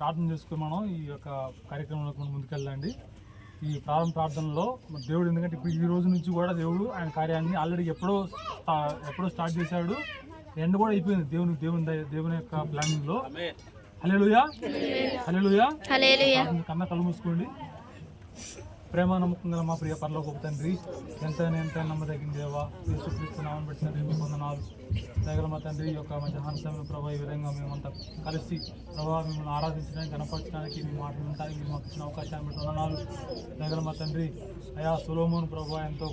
ప్రార్థన చేసుకుని మనం ఈ యొక్క కార్యక్రమంలోకి మనం ముందుకెళ్ళండి. ఈ ప్రార్థనలో దేవుడు, ఎందుకంటే ఇప్పుడు ఈ రోజు నుంచి కూడా దేవుడు ఆయన కార్యాన్ని ఆల్రెడీ ఎప్పుడో స్టార్ట్ చేశాడు. ఎండ్ కూడా అయిపోయింది దేవుని యొక్క ప్లానింగ్ లో. హల్లెలూయా, హల్లెలూయా, కన్నా కళ్ళు మూసుకోండి. ప్రేమ నమ్మకం గల మా ప్రియ పరలోకపు తండ్రి, ఎంత నమ్మదగిన దేవా, యేసుక్రీస్తు నామమున బట్టి తండ్రి మీకు వందనాలు. దయగల మా తండ్రి, ఈ యొక్క మధ్యాహ్న సమయంలో ప్రభావ ఈ విధంగా మేమంతా కలిసి ప్రభావ మిమ్మల్ని ఆరాధించడానికి, గణపరచడానికి, మీ మాటలు వినడానికి మీరు మాకు ఇచ్చిన అవకాశాన్ని బట్టి వందనాలు. దయగల మా తండ్రి, అయా సొలొమోను ప్రభావ ఎంతో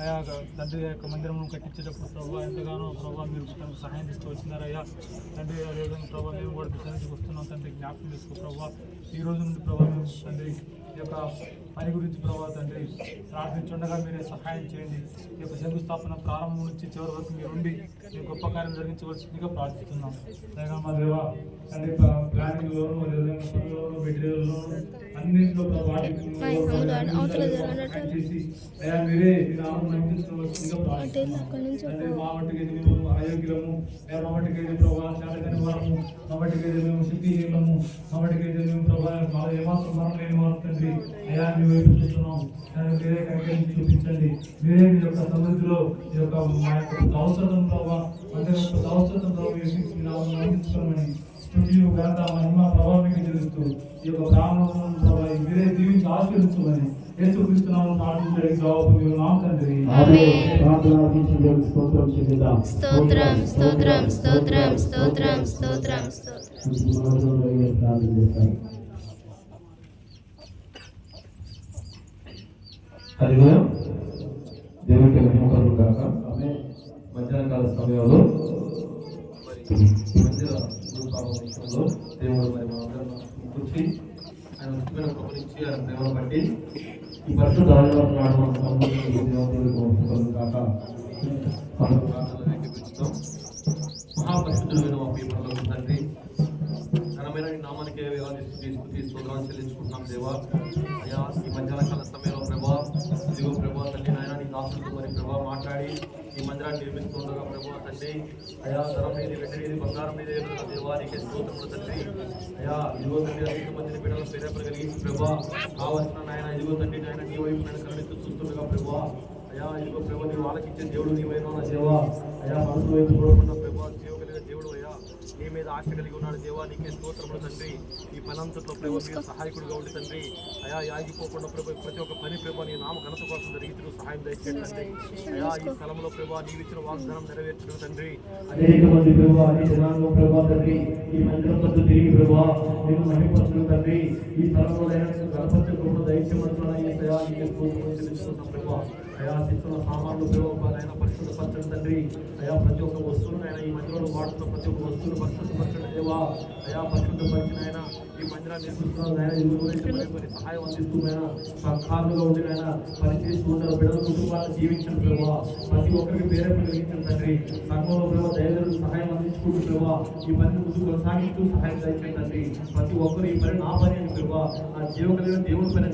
అయా తండ్రి యొక్క మందిరం కట్టించేటప్పుడు ప్రభావ ఎంతగానో ప్రభావ మీరు తనకు సహాయం చేస్తూ వచ్చినారయ్యా తండ్రి. అదేవిధంగా ప్రభావ మేము కూడా మీ సన్నిధికి వస్తున్నాం తండ్రి, జ్ఞాపకం చేసుకో ప్రభావ. ఈ రోజు నుండి ప్రభావ మేము తండ్రి ఈ యొక్క పని గురించి ప్రభావ తండ్రి ప్రార్థించుండగా మీరే సహాయం చేయండి. ఈ యొక్క శంకుస్థాపన ప్రారంభం నుంచి చివరి వరకు మీరుండి మీ గొప్ప కార్యం జరిగించవలసిందిగా ప్రార్థిస్తున్నాం. దయగా మా దేవ తండ్రి, ప్లానింగ్లోను, అదేవిధంగా పనుల్లోను, మెటీరియల్లోను అన్నింటిలో సహాయం చేసి అయ్యా మీరే మీ నామం నడిపించవలసిందిగా ప్రార్థిస్తున్నాం. మా మట్టుకైతే మేము అయోగ్యులము, మా మట్టుకైతే ప్రభావ శాతకని వారము, మా మట్టుకైతే మేము శక్తిహీనము, మా మట్టుకైతే మేము ప్రభావ ఏమాత్రం మనం లేని వారు తండ్రి. అయ్యా మీ వైపు చూస్తున్నాం, మీరే కనికరించి చూపించండి. మీరే మీ యొక్క సమృద్ధిలో ఈ యొక్క మా యొక్క అవసరం ప్రభావ అందరి యొక్క అవసరం ప్రభావించుకోమని స్థుతియు ఘనత మహిమ ప్రభావికి తెలుస్తూ ఈ యొక్క ప్రాణం ప్రభావ మీరే దీవించి ఆశీర్వించమని యేసుక్రీస్తునామమున ప్రార్థించడానికి జవాబు మీరు నామ తండ్రి. స్తోత్రం స్తోత్రం స్తోత్రం స్తోత్రం స్తోత్రం హల్లెలూయా. దేవునికి మహిమ కలుగును గాక. మధ్యాహ్న కాల సమయంలో మందిర విషయంలో దేవుడు మరి మనందరం కూర్చి ఆయన ముఖ్యమైన కృపనిచ్చి ఆయన ప్రేమను బట్టి ఈ పరిశుద్ధ ఆదివారం నాడు మన సంబంధించిన దేవునికి మహిమ కలుగును గాక. మనం ప్రార్థనలు ఏకీభవిస్తాం. మహాపరిశుద్ధుడైన మా ప్రియ పరలోకపు తండ్రి, ఘనమైన నీ నామానికి స్తోత్రాలు చెల్లించుకుంటున్నాం దేవా. అయ్యా ఈ మధ్యాహ్న కాల సమయంలో ప్రభా ఇదిగో ప్రభా తండ్రి నాయన నీ దాసులతో మరి ప్రభా మాట్లాడి ఈ మందిరాన్ని నిర్మిస్తుండగా ప్రభా తండ్రి అయా ధనం మీద వెంటనేది బంగారం మీద దేవానికి స్తోత్రములు తండ్రి. అయా ఇదిగో తండ్రి అనేక మందిని బిడ్డలను ప్రేరేపగలిగించి ప్రభా కావాల్సిన నాయన ఇదిగో తండ్రి నాయన నీ వైపు నేను కరుణిస్తూ చూస్తుండగా ప్రభా అయా ఇదిగో ప్రభా నీ వాళ్ళకి ఇచ్చే దేవుడు నీవైనా దేవా. అయా మనసు వైపు చూడకుండా ప్రభా చేయగలిగిన దేవుడు అయ్యా నీ మీద ఆశ కలిగి ఉన్నాడు దేవా. నీకే స్తోత్రములు తండ్రి. ఈ పనంతట్లో ప్రభు మీరు సహాయకుడిగా ఉండి తండ్రి అయా ఆగిపోకుండా ప్రభు ప్రతి ఒక్క పని ప్రభు నీ నామ ఘనత కోసం జరిగించడం సహాయం దయచేయండి తండ్రి. అయా ఈ స్థలంలో ప్రభు నీవిచ్చిన వాగ్దానం నెరవేర్చడం తండ్రి. అనేక మంది ప్రభు అనే జనాల్లో ప్రభు తండ్రి ఈ మందిరం వద్ద తిరిగి ప్రభు నేను మహిమపరచడం తండ్రి. ఈ స్థలంలో గణపతి కృప దయచేయమంటున్నా ఈ దయా నీకే స్తోత్రములు చెల్లిస్తున్నాం ప్రభు. అయా శిస్తున్న సామాన్లు ప్రభు ఆయన పరిశుద్ధపరచడం తండ్రి. అయా ప్రతి ఒక్క వస్తువును ఆయన ఈ మందిరంలో వాడుతున్న ప్రతి ఒక్క వస్తువును పరిశుద్ధపరచడం దేవా. అయా పరిశుద్ధపరిచిన ఆయన ఈ మందిరాన్ని నిర్మిస్తున్నారు ఆయన మరి సహాయం అందిస్తూ ఆయన సంఘాలుగా ఉండి ఆయన పనిచేస్తూ ఉంటారు. బిడ్డల కుటుంబాలను జీవించండి ప్రభావ. ప్రతి ఒక్కరికి ప్రేరేపణ కలిగించండి తండ్రి. సంఘంలో ప్రభావ దైవజనులకు సహాయం అందించుకుంటూ ప్రభావ ఈ పనిని ముందు కొనసాగిస్తూ సహాయం దయచేయండి తండ్రి. ప్రతి ఒక్కరు ఈ పని నా పని అని ప్రభావ నా జీవకలిగిన దేవుని పని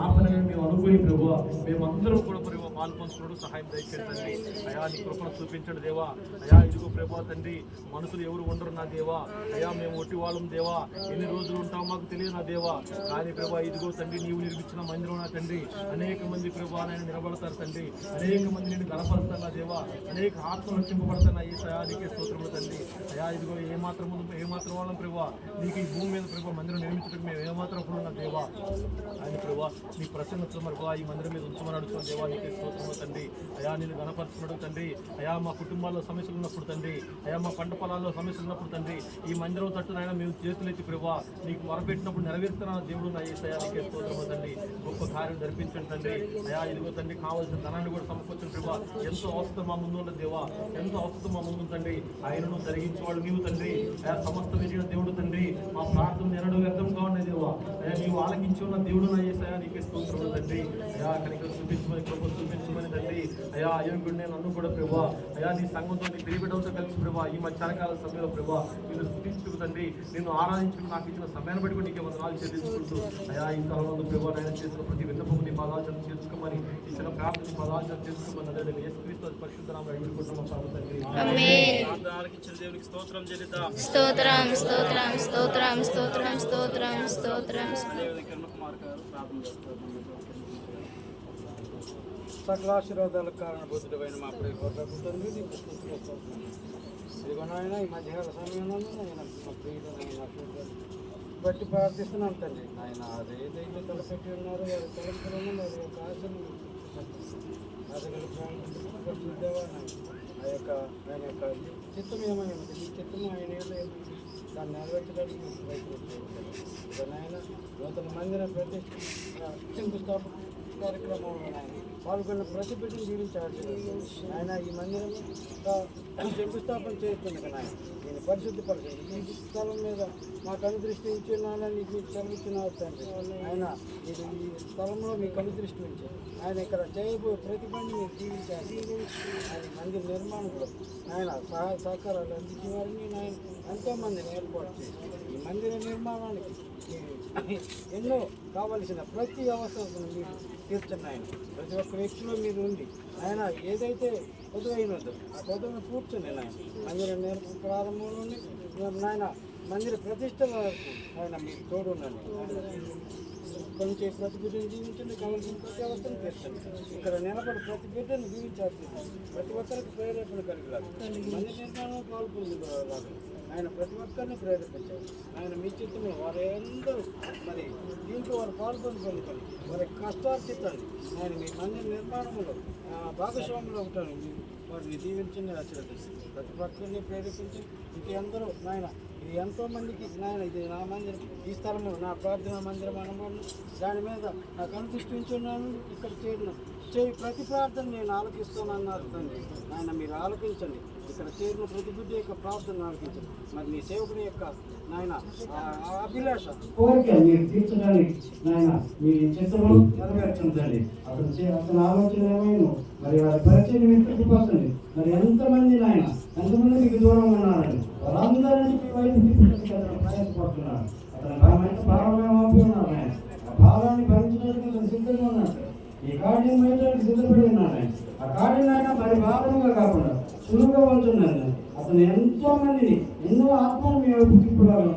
నా పని మేము అనుకోని ప్రభావ మేమందరం కూడా ప్రభావ పాల్పంచుకోవడం సహాయం దయచేయండి తండ్రి. అయా నీ కృపను చూపించండి దేవా. అయా ఇదిగో ప్రభావ తండ్రి మనుషులు ఎవరు ఉండరు నా దేవా. అయా మేము ఒట్టి వాళ్ళం దేవా. ఎన్ని రోజులు ఉంటాం మాకు తెలియదు నా దేవా. కానీ ప్రభా ఇదిగో తండ్రి నీవు నిర్మించిన మందిరం నా తండ్రి అనేక మంది ప్రభా నేను నిలబడతారు తండ్రి. అనేక మంది నేను గణపరుస్తాను నా దేవా. అనేక ఆత్మలు రక్షింపబడతాను ఈ నీకే స్తోత్రములు తండ్రి. అయా ఇదిగో ఏమాత్రం వాళ్ళం ప్రభా నీకు ఈ భూమి మీద ప్రభావ మందిరం నిర్మించడానికి మేము ఏమాత్రం కూడా నా దేవా. ఆయన ప్రభా నీ ప్రసన్నతలు మరి ఈ మందిరం మీద ఉంచమని అడుగుతాం దేవా. నీకే స్తోత్రములు తండ్రి. అయా నేను గణపరచడం తండ్రి. అయా మా కుటుంబాల్లో సమస్యలు ఉన్నప్పుడు తండ్రి, అయా మా పంట పొలాల్లో సమస్యలు ఉన్నప్పుడు తండ్రి ఈ మందిరం తట్టునైనా మేము చేతులెత్తి ప్రభా నీకు మొరపెట్టినప్పుడు నెరవేరుతున్న దేవుడు నా యేసయ్యా నీకే స్తోత్రములు తండ్రి. గొప్ప కార్యం జరిపించండి తండ్రి. అయా ఇదిగో తండ్రి కావాల్సిన ధనాన్ని కూడా సమకూర్చండి ప్రభా. ఎంతో అవసరం మా ముందు ఉన్న దేవా. ఎంతో అవసరం మా ముందు తండ్రి. ఆయనను జరిగించేవాడు నీవు తండ్రి. అయా సమస్త విజయ దేవుడు తండ్రి. మా ప్రార్థన ఎన్నడూ వ్యర్థంగా ఉన్నాయి దేవా. అయా నీవు ఆలకించి ఉన్న దేవుడు నా యేసయ్యా నీకే స్తోత్రములు తండ్రి. అయా అక్కడికి చూపించమని కృప చూపించి తీర్చమని తండ్రి. అయా అయోగ్యుడిని నన్ను కూడా ప్రభా అయా నీ సంఘంతో నీ పిలిపెట్టడంతో కలిసి ప్రభా ఈ మధ్యాహ్నకాల సమయంలో ప్రభా నిన్ను స్థుతించుకు తండ్రి, నిన్ను ఆరాధించుకు నాకు ఇచ్చిన సమయాన్ని బట్టి నీకు వందనాలు చెల్లించుకుంటూ అయా ఈ కాలంలో ప్రభా నేను చేసిన ప్రతి విన్నపము నీ పదాచరణ చేసుకోమని, ఇచ్చిన ప్రార్థన నీ పదాచరణ చేసుకోమని అదే యేసుక్రీస్తు పరిశుద్ధ నామములో వేడుకుంటున్నాము తండ్రి. దేవునికి స్తోత్రం చెల్లిద్దాం. స్తోత్రం స్తోత్రం స్తోత్రం స్తోత్రం స్తోత్రం స్తోత్రం. సకల ఆశీర్వాదాలకు కారణభూతుడైన మా ప్రియపూర్వక తండ్రి నీకు స్తుతులు. ఇదిగో నాయన ఈ మధ్యకాల సమయంలో నాయన మా ప్రియుడైన బట్టి ప్రార్థిస్తున్నాను తండ్రి. నాయన అదేదైతే తలపెట్టి ఉన్నారో వారి తలంపులను వారి యొక్క ఆశను దేవా ఆ యొక్క ఆయన యొక్క చిత్తం ఏమైనా ఈ చిత్తము ఆయన దాన్ని నెరవేర్చడానికి ప్రయత్నం చేయాలి. ఆయన నూతన మందిర ప్రతి శంకుస్థాపన కార్యక్రమంలో ఆయన పాల్గొన్న ప్రతి బిడ్డను జీవించాల్సి ఆయన ఈ మందిరం శంకుస్థాపన చేస్తుంది కదా ఆయన నేను పరిశుద్ధపరచండి. ఈ స్థలం మీద మాకు అనుదృష్టి ఇచ్చున్నానని మీకు చదువుతున్నారు తండ్రి. ఆయన ఇది ఈ స్థలంలో మీకు అనుదృష్టి ఉంచి ఆయన ఇక్కడ చేయబోయే ప్రతి పని మీరు జీవించాలి. ఆయన మందిర నిర్మాణంలో ఆయన సహాయ సహకారాలు అందించేవారిని ఆయన ఎంతోమందిని ఏర్పాటు చేసి ఈ మందిర నిర్మాణానికి ఎన్నో కావలసిన ప్రతి అవసరం మీరు తీర్చండి. ఆయన ప్రతి ఒక్క వ్యక్తిలో మీరు ఉండి ఆయన ఏదైతే పొదువైనదో ఆ పొదువును కూర్చొని ఆయన మందిర ప్రారంభంలోనే నాయన మందిర ప్రతిష్ట వరకు ఆయన మీకు తోడున్నాను. కొంచెం ప్రతి బిడ్డను జీవించండి, కావాల్సిన ప్రతి అవస్థను తీర్చండి. ఇక్కడ నిలబడి ప్రతి బిడ్డను జీవించాల్సి ప్రతి ఒక్కరికి ప్రేరేపణ కలిగారు. మందిర నిర్మాణం పాల్పొందులాగా ఆయన ప్రతి ఒక్కరిని ప్రేరేపించారు. ఆయన మీ చిత్తంలో వారందరూ మరి దీంట్లో వారు పాల్పొందుకొని వారి కష్టార్జితాన్ని ఆయన మీ మందిర నిర్మాణంలో భాగస్వాములు ఉంటారు. వారిని దీవించండి, ఆశీర్వదించండి. ప్రతి ఒక్కరిని ప్రేరేపించి ఇంకెందరో నాయన ఇది ఎంతోమందికి నాయన ఇది నా మందిరం, ఈ స్థలము నా ప్రార్థన మందిరం అనమని దాని మీద నాకు అనుకృష్టించున్నాను. ఇక్కడ చేయి ప్రతి ప్రార్థన నేను ఆలకిస్తానన్నారు తండ్రి. ఆయన మీరు ఆలకించండి. ఇక్కడ చేరిన ప్రతి బిడ్డ యొక్క ప్రార్థన ఆలకించండి. మరి నీ సేవకుని యొక్క నాయన అభిలాష కోరిక మీరు తీర్చడానికి నాయన మీ చిత్తము నెరవేర్చండి. అతని ఆలోచన ఏమైనా మరి వారి పరిచయం మీకు చూపండి. మరి ఎంతమంది నాయన ఎంతమంది మీకు దూరం ఉన్నారని వాళ్ళందరినీ మీ వైపు తీసుకుంటే అతను ప్రయాసపడుతున్నారు. అతను భావమేమవుతూ ఉన్నారు. ఆయన ఆ భావాన్ని భరించడానికి అతను సిద్ధంగా ఉన్నాడు. ఈ కార్యం వేయడానికి సిద్ధపడి ఉన్నాడు. ఆయన ఆ కార్యం అయినా మరి భావనగా కాకుండా సులువుగా ఉంటున్నారు. అతను ఎంతో మందిని ఎన్నో ఆత్మలు మీ వైపు తిప్పుకోవాలని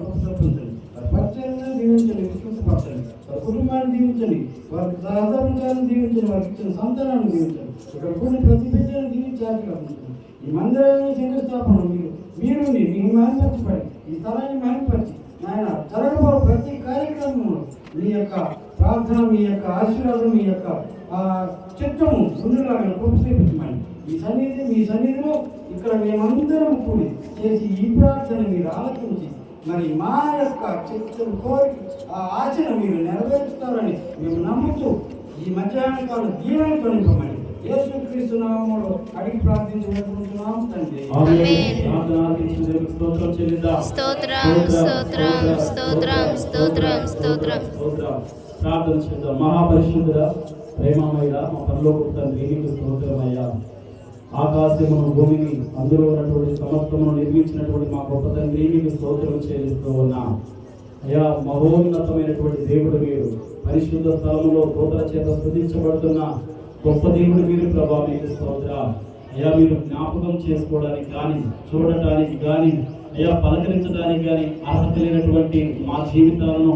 పరిచయాన్ని దీవించండి, విశ్వసపరచండి. వారి కుటుంబాన్ని దీవించండి, వారికి సహకరించాలని దీవించండి, వారికి ఇచ్చిన సంతానాన్ని దీవించండి. ఇక్కడ కొన్ని ప్రతి బిడ్డను దీవించాలి కాబట్టి ఈ మందిరాన్ని శంకుస్థాపన మీరు మీకు మహిమపరచబడి ఈ స్థలాన్ని మహిమపరిచి ఆయన జరగబో ప్రతి కార్యక్రమంలో మీ యొక్క ప్రార్థన, మీ యొక్క ఆశీర్వాదం, మీ యొక్క చిత్తము ముందులాగా ఉపసేపించమని మీ సన్నిధిలో ఇక్కడ మేమందరం కూడి చేసి ఈ ప్రార్థన మీరు ఆలోచించి మరి మా యొక్క చిత్తం కోరిక ఆశను మీరు నెరవేరుస్తారని మేము నమ్ముతూ ఈ మధ్యాహ్న కాలం దీవెనతో నింపమని యేసుక్రీస్తు నామములో అడిగి ప్రార్థించి వేడుకుంటున్నాం తండ్రి. స్తోత్రం స్తోత్రం స్తోత్రం స్తోత్రం స్తోత్రం. ప్రార్థన చేద్దాం. మహాపరిశుద్ధుడా, ప్రేమమయ మా పరలోకపు తండ్రి, నీకు స్తోత్రమయ్యా. ఆకాశమును భూమిని అందులో ఉన్నటువంటి సమస్తమును నిర్మించినటువంటి మా గొప్ప తండ్రి, నీకు స్తోత్రం చెల్లిస్తూ ఉన్నా. అయ్యా, మహోన్నతమైనటువంటి దేవుడు మీరు, పరిశుద్ధ స్థలంలో దూతల చేత స్తుతించబడుతున్న గొప్ప దేవుడు మీరు ప్రభా, మీకు స్తోత్ర. అయ్యా, మీరు జ్ఞాపకం చేసుకోవడానికి కానీ చూడటానికి కానీ అయ్యా పలకరించడానికి కానీ అర్హత లేనటువంటి మా జీవితాలను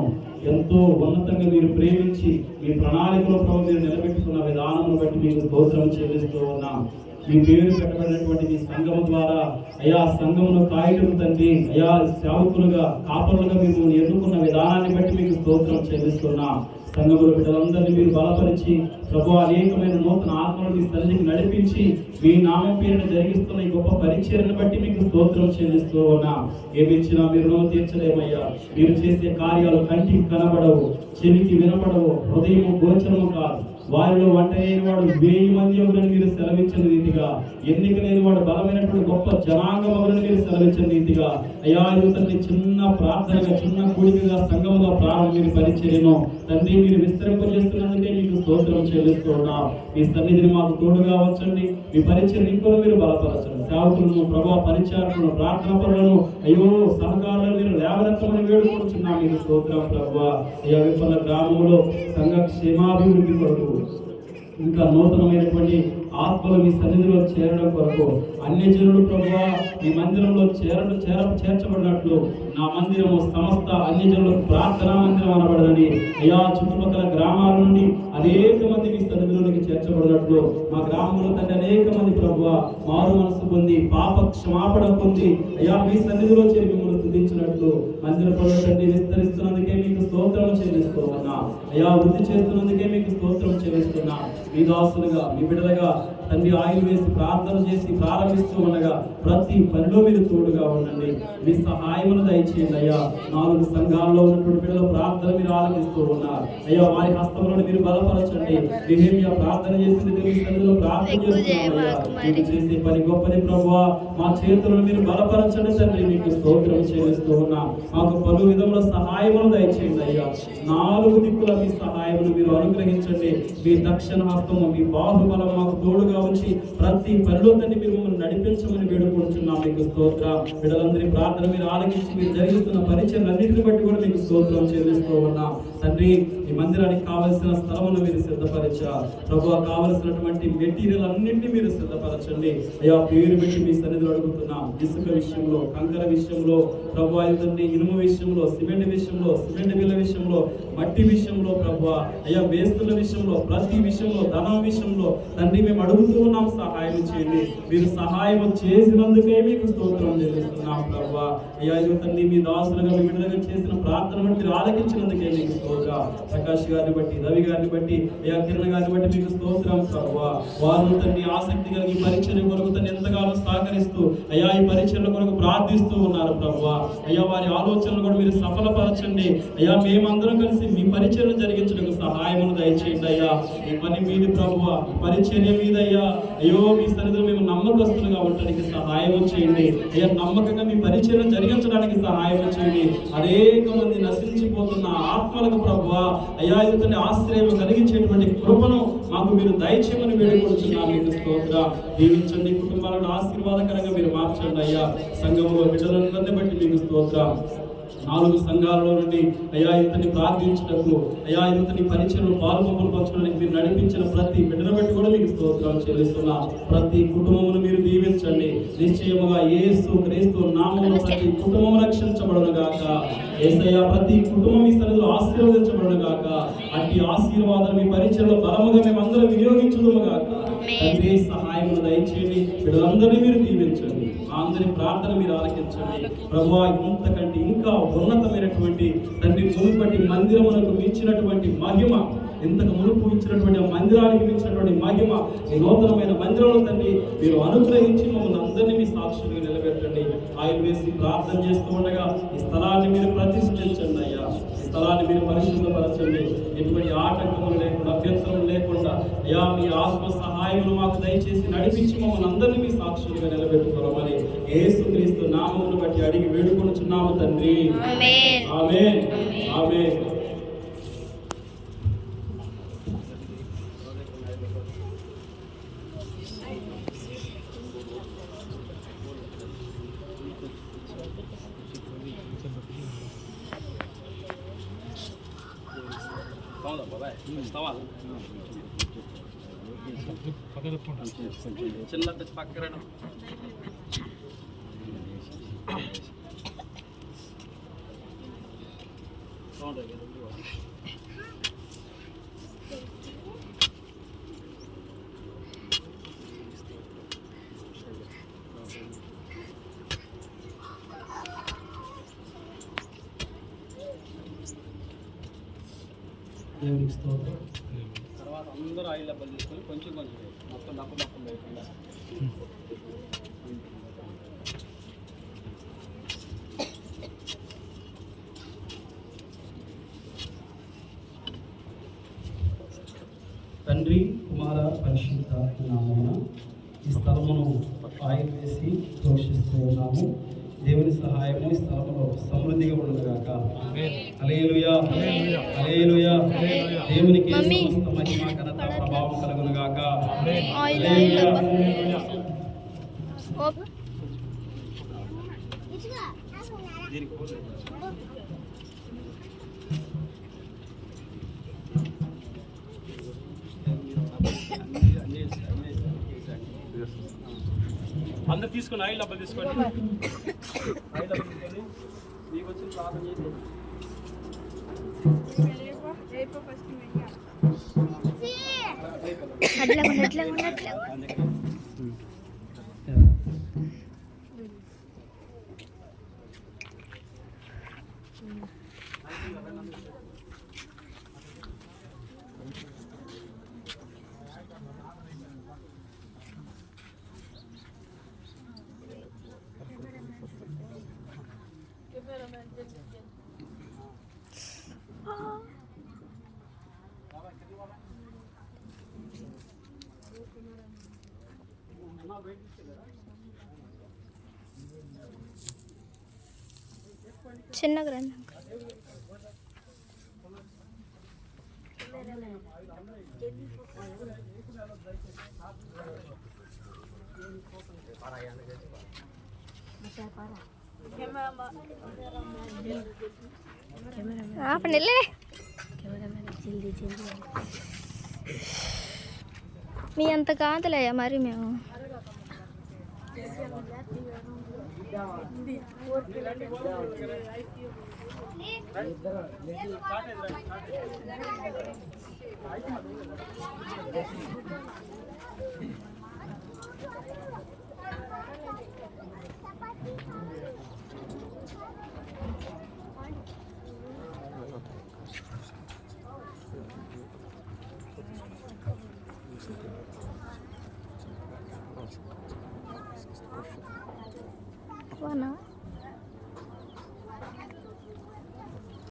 ఎంతో ఉన్నతంగా మీరు ప్రేమించి మీ ప్రణాళికలో ప్రభు మీరు నిలబెట్టుకున్న విధానం బట్టి మీకు స్తోత్రం చెల్లిస్తూ ఉన్నాం. మీ పేరు పెట్టబడినటువంటి మీ సంఘం ద్వారా అయ్యా సంఘమును కాయటం తండ్రి, అయ్యా సేవకులుగా కాపరులుగా మీరు ఎన్నుకున్న విధానాన్ని బట్టి మీకు స్తోత్రం చెల్లిస్తున్నా. సంఘముల బిడ్డలందరినీ మీరు బలపరిచి ప్రభు అనేకమైన నూతన ఆత్మలు మీ సన్నిధికి నడిపించి మీ నామం పేరును జరిగిస్తున్న ఈ గొప్ప పరిచర్యను బట్టి మీకు స్తోత్రం చెల్లిస్తూ ఉన్నా. ఏమిచ్చినా మీరు తీర్చలేమయ్యా. మీరు చేసే కార్యాలు కంటికి కనబడవు, చెవికి వినపడవు, హృదయము గోచరము కాదు. వారిలో వంట అయిన వాడు 1000 మంది ఎవరని మీరు సెలవించిన రీతిగా, ఎన్నిక లేని వాడు బలమైనటువంటి గొప్ప జనాంగం ఎవరని మీరు సెలవించిన రీతిగా అయ్యా ఇదిగో తండ్రి చిన్న ప్రార్థనగా చిన్న కూడికగా సంఘముగా ప్రారంభం మీరు పరిచర్యను తండ్రి మీరు విస్తరింపజేస్తున్నందుకే మీకు స్తోత్రం చెల్లిస్తూ ఉన్నాం. మీ సన్నిధిని మాకు తోడుగా వచ్చండి, మీ పరిచయం ఇంకో మీరు బలపరచండి. సేవకులను ప్రభావ పరిచారకులను ప్రార్థన పరులను అయ్యో సహకారులను మీరు లేవనెత్తమని వేడుకుంటున్నాం. మీకు స్తోత్రం ప్రభువా. అయ్యా విఫల గ్రామంలో సంఘ క్షేమాభివృద్ధి కొరకు ఇంకా నూతనమైనటువంటి ఆత్మలు మీ సన్నిధిలో చేరడం కొరకు అన్యజనులు ప్రభువా మీ మందిరంలో చేర్చబడినట్లు నా మందిరము సమస్త అన్యజనులకు ప్రార్థనా మందిరం అనబడదని అయ్యా చుట్టుపక్కల గ్రామాల నుండి అనేక మంది మీ సన్నిధిలోనికి చేర్చబడినట్లు మా గ్రామంలో తండ్రి అనేక మంది ప్రభువా మారు మనసు పొంది పాప క్షమాపణ పొంది అయ్యా మీ సన్నిధిలో చేరి మిమ్మల్ని స్తుతించినట్లు మందిర పనులు తండ్రి విస్తరిస్తున్నందుకే మీకు స్తోత్రం చెల్లిస్తూ ఉన్నా. అయ్యా వృద్ధి చేస్తున్నందుకే మీకు స్తోత్రం చెల్లిస్తున్నా. మీ దాసులుగా మీ బిడ్డలుగా తండ్రి ఆయులు వేసి ప్రార్థన చేసి ప్రారంభిస్తూ ఉండగా ప్రతి పనిలో మీరు తోడుగా ఉండండి. మీ సహాయమును దయచేయండి అయ్యా. 4 సంఘాల్లో ఉన్నటువంటి బిడ్డల ప్రార్థన మీరు ఆలకిస్తూ ఉన్నారు అయ్యా. వారి హస్తములను మీరు బలపరచండి. నెహెమ్యా ప్రార్థన చేసింది మీ సన్నిధిలో ప్రార్థన చేస్తున్నామయ్యా. మీరు చేసే పని గొప్పది ప్రభువా. మా చేతులను మీరు బలపరచండి తండ్రి. మీకు స్తోత్రం చెల్లిస్తూ ఉన్నా. మాకు పలు విధముల సహాయమును దయచేయండి అయ్యా. 4 దిక్కుల మీ సహాయమును మీరు అనుగ్రహించండి. మీ దక్షిణ హస్తము మీ బాహుబలం మాకు తోడుగా ఉంచి ప్రతి పనిలో తండ్రి మీరు మమ్మల్ని నడిపించమని వేడుకుంటున్నాం. మీకు స్తోత్రం. బిడ్డలందరి ప్రార్థన మీరు ఆలకించి మీరు జరిగిస్తున్న పరిచయాలన్నింటిని బట్టి కూడా మీకు స్తోత్రం చెల్లిస్తూ ఉన్నాం తండ్రి. ఈ మందిరానికి కావలసిన స్థలమును మీరు సిద్ధపరిచారు ప్రభువా. కావలసినటువంటి మెటీరియల్ అన్నింటినీ మీరు సిద్ధపరచండి అయ్యా. పేరు పెట్టి మీ సన్నిధిలో అడుగుతున్నాం. ఇసుక విషయంలో, కంకర విషయంలో ప్రభువా, తండ్రి ఇనుము విషయంలో, సిమెంట్ విషయంలో, సిమెంట్ బిల్ల విషయంలో, మట్టి విషయంలో ప్రభువా అయ్యా, వేస్తుల విషయంలో, ప్రతి విషయంలో, ధనం విషయంలో తండ్రి మేము అడుగుతూ ఉన్నాం. సహాయం చేయండి. మీరు సహాయం చేసినందుకే మీకు స్తోత్రం చెల్లిస్తున్నాం ప్రభువా అయ్యా. తండ్రి మీ దాసులుగా మీ విడుదల చేసిన ప్రార్థన బట్టి మీరు ఆలకించినందుకే మీకు స్తోత్రం. ప్రకాష్ గారిని బట్టి, రవి గారిని బట్టి అయ్యా, కిరణ్ గారిని బట్టి మీకు స్తోత్రం ప్రభువా. వారు తండ్రి ఆసక్తి కలిగి పరిచర్య కొరకు తను ఎంతగానో సహకరిస్తూ అయ్యా ఈ పరిచర్ల కొరకు ప్రార్థిస్తూ ఉన్నారు ప్రభువా అయ్యా. వారి ఆలోచనలు కూడా మీరు సఫలపరచండి అయ్యా. మేమందరం కలిసి మీ పరిచర్యను జరిగించడానికి సహాయమును దయచేయండి అయ్యా. ఈ పని మీది ప్రభువా, పరిచర్య మీద అయ్యా అయ్యో మీ సన్నిధిలో మేము నమ్మకస్తులుగా ఉండడానికి సహాయం చేయండి అయ్యా. నమ్మకంగా మీ పరిచర్య జరిగించడానికి సహాయం చేయండి. అనేక మంది నశించిపోతున్న ఆత్మలకు ప్రభువా అయ్యా ఇతని ఆశ్రయం కలిగించేటువంటి కృపను మాకు మీరు దయచేయమని వేడుకుంటున్నాం. మీకు స్తోత్రం. దీవించండి. కుటుంబాలను ఆశీర్వాదకరంగా మీరు మార్చండి అయ్యా. సంఘంలో బిడ్డలందరినీ బట్టి మీకు స్తోత్రం. 4 సంఘాలలో నుండి అయ్యా ఇతని ప్రార్థించటకు అయ్యా ఇతని పరిచయలో పాల్గొంపులు పంచడానికి మీరు నడిపించిన ప్రతి బిడ్డను బట్టి కూడా మీకు స్తోత్రాలు చెల్లిస్తున్నా. ప్రతి కుటుంబమును మీరు దీవించండి. నిశ్చయముగా యేసు క్రీస్తు నామమున ప్రతి కుటుంబం రక్షించబడును గాక. యేసయ్యా ప్రతి కుటుంబం ఈ సన్నిధిలో ఆశీర్వదించబడును గాక. అట్టి ఆశీర్వాదం మీ పరిచయలో బలముగా మేము అందరూ వినియోగించుదుము గాక. తండ్రి సహాయమును దయచేయండి. బిడ్డలందరినీ మీరు దీవించండి. అందరి ప్రార్థన మీరు ఆలకించండి ప్రభువా. ఇంతకంటే ఇంకా ఉన్నతమైనటువంటి తండ్రి మునుపటి మందిరమునకు మించినటువంటి మహిమ, ఇంతకు మునుపు ఇచ్చినటువంటి మందిరానికి మించినటువంటి మహిమ ఈ నూతనమైన మందిరంలో తండ్రి మీరు అనుగ్రహించి మమ్మల్ని అందరినీ మీ సాక్షులుగా నిలబెట్టండి. ఆయిల్ వేసి ప్రార్థన చేస్తూ ఉండగా ఈ స్థలాన్ని మీరు ప్రతిష్ఠించండి అయ్యా. ఈ స్థలాన్ని మీరు పరిశుద్ధపరచండి. ఎటువంటి ఆటంకములు లేకుండా, అభ్యంతరం లేకుండా అయ్యా మీ ఆత్మ సహాయమును మాకు దయచేసి నడిపించి మమ్మల్ని అందరినీ మీ సాక్షులుగా నిలబెట్టుకోవాలని యేసుక్రీస్తు నామమును బట్టి అడిగి వేడుకొనుచున్నాము తండ్రి. ఆమేన్. ఆమేన్. ఆమేన్. చిన్న పక్కన తర్వాత అందరూ ఆయిల్ డబ్బాలు తీసుకొని కొంచెం కొంచెం మొత్తం డబ్బు లేకుండా తండ్రి కుమార పరిశుద్ధ నామమున ఈ స్థలమును ఆయిల్ వేసి పోషిస్తూ ఉన్నాము. దేవుని సహాయము ఈ స్థలములో సమృద్ధిగా ఉండగాక. హల్లెలూయా, హల్లెలూయా. దేవునికి సమస్త మహిమ ఘనత ప్రభావం కలుగునుగాక. ఆయిల్ హల్లెలూయా. ఓపెన్ అందరు తీసుకొని ఆయిల్ డబ్బా తీసుకోండి. ఆయిల్ డబ్బా తీసుకొని మీకు వచ్చిన ప్రార్థన చేసి అట్లా చిన్నగా రండి. పనిలే మీ అంత కాదులే మరి మేము వనా